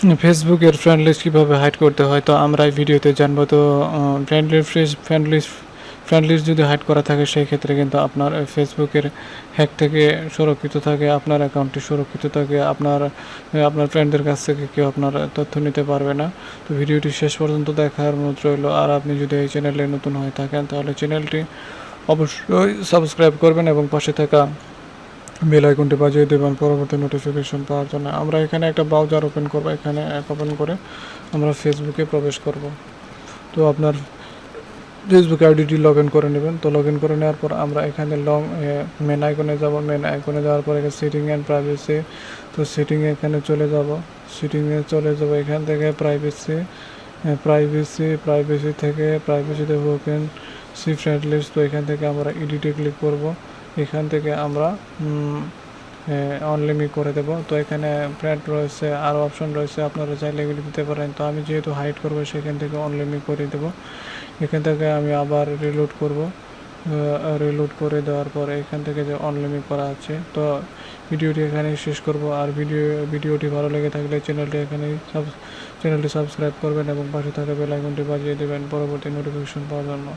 ফেসবুকের friend list কীভাবে hide করতে হয় তো আমরা এই ভিডিওতে জানবো। তো ফ্রেন্ড লিস্ট যদি হাইড করা থাকে সেই ক্ষেত্রে কিন্তু আপনার ফেসবুকের হ্যাক থেকে সুরক্ষিত থাকে, আপনার অ্যাকাউন্টটি সুরক্ষিত থাকে, আপনার ফ্রেন্ডদের কাছ থেকে কেউ আপনার তথ্য নিতে পারবে না। তো ভিডিওটি শেষ পর্যন্ত দেখার অনুরোধ রইল। আর আপনি যদি এই চ্যানেলে নতুন হয়ে থাকেন তাহলে চ্যানেলটি অবশ্যই সাবস্ক্রাইব করবেন এবং পাশে থাকা বেল আইকনটি বাজিয়ে দেবেন পরবর্তী নোটিফিকেশন পাওয়ার জন্য। আমরা এখানে একটা ব্রাউজার ওপেন করব, এখানে অ্যাপ ওপেন করে আমরা ফেসবুকে প্রবেশ করব। তো আপনার ফেসবুক আইডিটি লগ ইন করে নেবেন। তো লগ ইন করে নেওয়ার পর আমরা এখানে মেন আইকনে যাব। মেন আইকনে যাওয়ার পর এখানে সেটিং অ্যান্ড প্রাইভেসি, তো সেটিংয়ে এখানে চলে যাব। এখান থেকে প্রাইভেসি থেকে প্রাইভেসিতে ওপেন সি ফ্রেন্ড লিস্ট। তো এখান থেকে আমরা এডিটে ক্লিক করব। এখান থেকে আমরা অনলিমিট করে দেব। তো এখানে ফ্রেন্ড রয়েছে, আরও অপশন রয়েছে, আপনারা চাইলে এগুলি দিতে পারেন। তো আমি যেহেতু হাইড করবো সেখান থেকে অনলিমিট করে দেব। এখান থেকে আমি আবার রিলোড করব। রিলোড করে দেওয়ার পরে এখান থেকে যে অনলিমিট করা আছে, তো ভিডিওটি এখানেই শেষ করব। আর ভিডিওটি ভালো লেগে থাকলে চ্যানেলটি সাবস্ক্রাইব করবেন এবং পাশে থাকা বেল আইকনটি বাজিয়ে দেবেন পরবর্তী নোটিফিকেশন পাওয়ার জন্য।